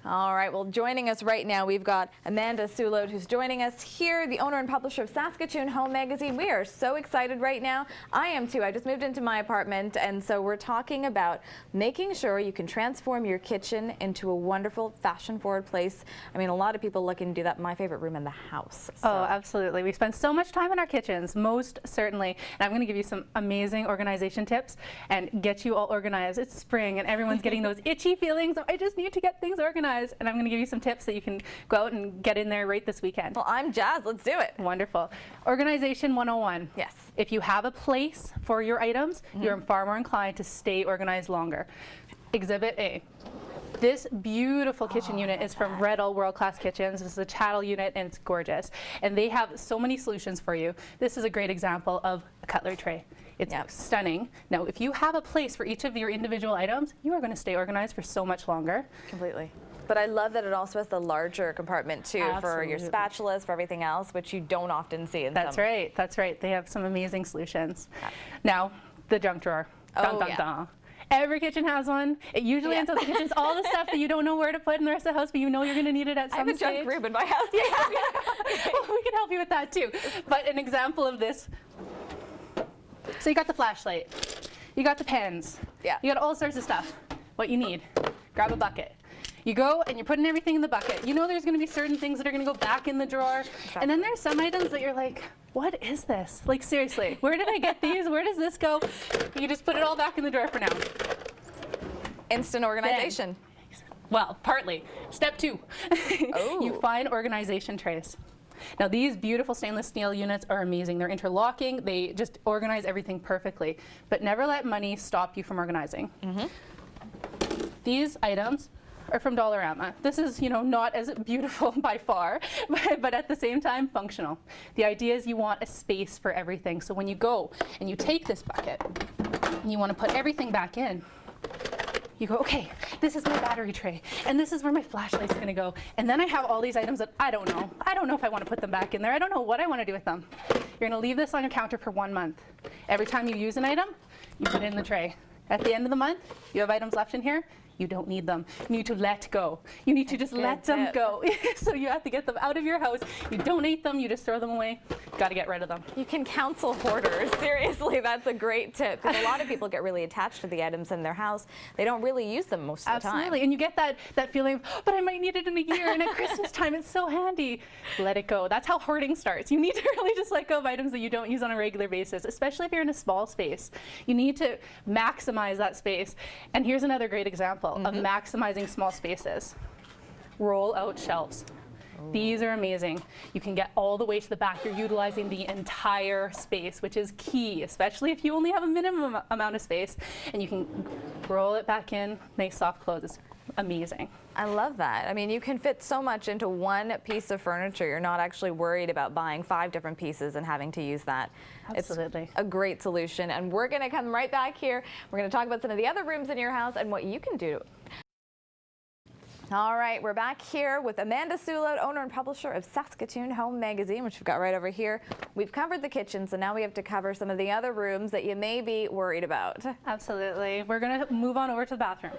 All right, well, joining us right now, we've got Amanda Soulodre, who's joining us here, the owner and publisher of Saskatoon HOME magazine. We are so excited right now. I am too. I just moved into my apartment, and so we're talking about making sure you can transform your kitchen into a wonderful, fashion-forward place. I mean, a lot of people looking to do that in my favorite room in the house. So. Oh, absolutely. We spend so much time in our kitchens, most certainly. And I'm going to give you some amazing organization tips and get you all organized. It's spring, and everyone's getting those itchy feelings. I just need to get things organized. And I'm going to give you some tips that you can go out and get in there right this weekend. Well, I'm jazzed. Let's do it. Wonderful. Organization 101. Yes. If you have a place for your items, you're far more inclined to stay organized longer. Exhibit A. This beautiful kitchen unit is from Redall World Class Kitchens. This is a chattel unit, and it's gorgeous. And they have so many solutions for you. This is a great example of a cutlery tray. It's stunning. Now, if you have a place for each of your individual items, you are going to stay organized for so much longer. Completely. But I love that it also has the larger compartment too for your spatulas, for everything else, which you don't often see in That's right. That's right. They have some amazing solutions. Now, the junk drawer. Dun, dun, dun. Every kitchen has one. It usually ends up in the kitchen. All the stuff that you don't know where to put in the rest of the house, but you know you're going to need it at some stage. I have a junk room in my house. Well, we can help you with that too. But an example of this. So you got the flashlight. You got the pens. Yeah. You got all sorts of stuff. What you need. Grab a bucket. You go and you're putting everything in the bucket. You know there's going to be certain things that are going to go back in the drawer. Exactly. And then there's some items that you're like, what is this? Like, seriously, where did I get these? Where does this go? You just put it all back in the drawer for now. Instant organization. Well, partly. Step 2. You find organization trays. Now, these beautiful stainless steel units are amazing. They're interlocking. They just organize everything perfectly. But never let money stop you from organizing. These items are from Dollarama. This is, you know, not as beautiful by far, but at the same time functional. The idea is you want a space for everything. So when you go and you take this bucket and you want to put everything back in, you go, okay, this is my battery tray, and this is where my flashlight's going to go. And then I have all these items that I don't know. I don't know if I want to put them back in there. I don't know what I want to do with them. You're going to leave this on your counter for 1 month. Every time you use an item, you put it in the tray. At the end of the month, you have items left in here. You don't need them. You need to let go. You need to just let them go. So you have to get them out of your house. You donate them. You just throw them away. Got to get rid of them. You can counsel hoarders. Seriously, that's a great tip. Because a lot of people get really attached to the items in their house. They don't really use them most of the time. Absolutely. And you get that feeling, but I might need it in a year. And at Christmas time, it's so handy. Let it go. That's how hoarding starts. You need to really just let go of items that you don't use on a regular basis, especially if you're in a small space. You need to maximize that space. And here's another great example of maximizing small spaces. Roll out shelves. These are amazing. You can get all the way to the back. You're utilizing the entire space, which is key, especially if you only have a minimum amount of space. And you can roll it back in, nice soft close. It's amazing. I love that. I mean, you can fit so much into one piece of furniture. You're not actually worried about buying 5 different pieces and having to use that. Absolutely. It's a great solution. And we're going to come right back here. We're going to talk about some of the other rooms in your house and what you can do. All right, we're back here with Amanda Soulodre, owner and publisher of Saskatoon HOME magazine, which we've got right over here. We've covered the kitchen, so now we have to cover some of the other rooms that you may be worried about. Absolutely. We're going to move on over to the bathroom.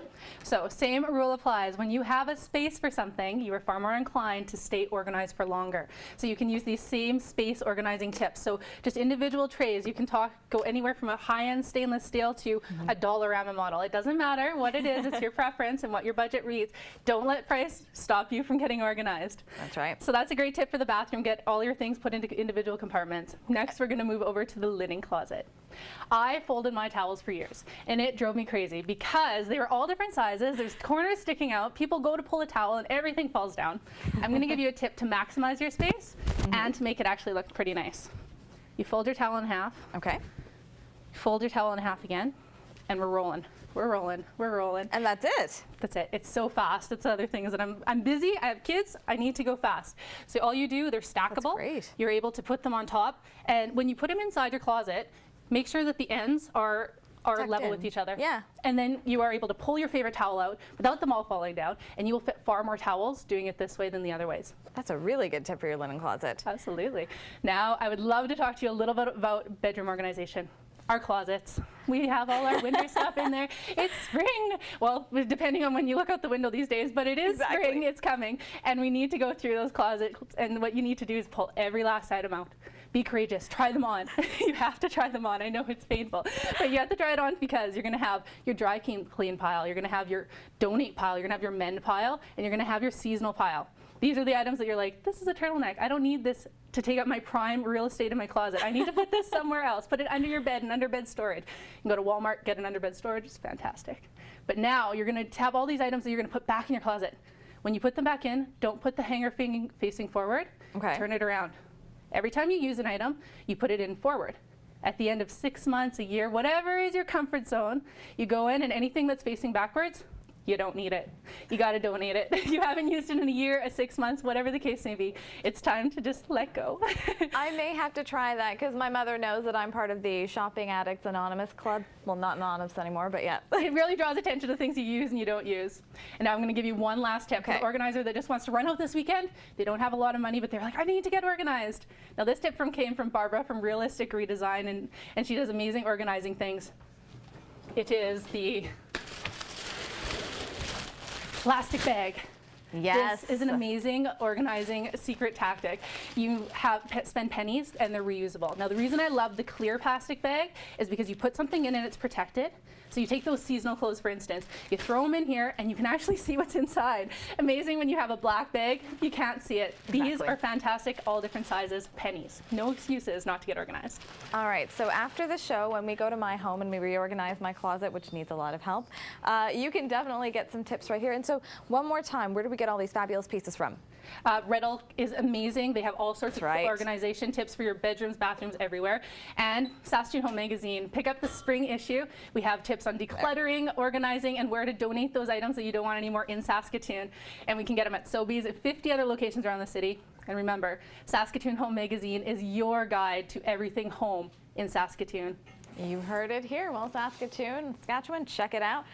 So same rule applies. When you have a space for something, you are far more inclined to stay organized for longer. So you can use these same space organizing tips. So just individual trays. You can go anywhere from a high-end stainless steel to a Dollarama model. It doesn't matter what it is. It's your preference and what your budget reads. Don't let price stop you from getting organized. That's right. So that's a great tip for the bathroom. Get all your things put into individual compartments. Next, we're going to move over to the linen closet. I folded my towels for years, and it drove me crazy because they were all different sizes. There's corners sticking out. People go to pull a towel, and everything falls down. I'm going to give you a tip to maximize your space and to make it actually look pretty nice. You fold your towel in half. Okay. Fold your towel in half again, and we're rolling. We're rolling, we're rolling. And that's it. That's it. It's so fast. It's other things that I'm busy. I have kids. I need to go fast. So all you do, they're stackable. That's great. You're able to put them on top. And when you put them inside your closet, make sure that the ends are level with each other. Yeah. And then you are able to pull your favorite towel out without them all falling down, and you will fit far more towels doing it this way than the other ways. That's a really good tip for your linen closet. Absolutely. Now, I would love to talk to you a little bit about bedroom organization. Our closets. We have all our winter stuff in there. It's spring. Well, depending on when you look out the window these days, but it is spring, it's coming. And we need to go through those closets, and what you need to do is pull every last item out. Be courageous, try them on. You have to try them on. I know it's painful, but you have to try it on because you're gonna have your dry clean pile, you're gonna have your donate pile, you're gonna have your mend pile, and you're gonna have your seasonal pile. These are the items that you're like, this is a turtleneck. I don't need this to take up my prime real estate in my closet. I need to put this somewhere else. Put it under your bed, in underbed storage. You can go to Walmart, get an underbed storage. It's fantastic. But now you're going to have all these items that you're going to put back in your closet. When you put them back in, don't put the hanger facing forward. Okay. Turn it around. Every time you use an item, you put it in forward. At the end of 6 months, a year, whatever is your comfort zone, you go in and anything that's facing backwards, you don't need it. You got to donate it. You haven't used it in a year, 6 months, whatever the case may be. It's time to just let go. I may have to try that because my mother knows that I'm part of the Shopping Addicts Anonymous Club. Well, not anonymous anymore, but yeah. It really draws attention to things you use and you don't use. And now I'm going to give you one last tip for the organizer that just wants to run out this weekend. They don't have a lot of money, but they're like, I need to get organized. Now this tip came from Barbara from Realistic Redesign, and she does amazing organizing things. It is the plastic bag. Yes. This is an amazing organizing secret tactic. You spend pennies and they're reusable. Now the reason I love the clear plastic bag is because you put something in and it's protected. So you take those seasonal clothes, for instance, you throw them in here and you can actually see what's inside. Amazing when you have a black bag, you can't see it. Exactly. These are fantastic, all different sizes, pennies. No excuses not to get organized. All right, so after the show, when we go to my home and we reorganize my closet, which needs a lot of help, you can definitely get some tips right here. And so one more time, where do we get all these fabulous pieces from? Red Elk is amazing. They have all sorts of organization tips for your bedrooms, bathrooms, everywhere. And Saskatoon Home magazine, pick up the spring issue. We have tips on decluttering, organizing, and where to donate those items that you don't want anymore in Saskatoon. And we can get them at Sobeys at 50 other locations around the city. And remember, Saskatoon Home magazine is your guide to everything home in Saskatoon. You heard it here. Well, Saskatoon, Saskatchewan, check it out.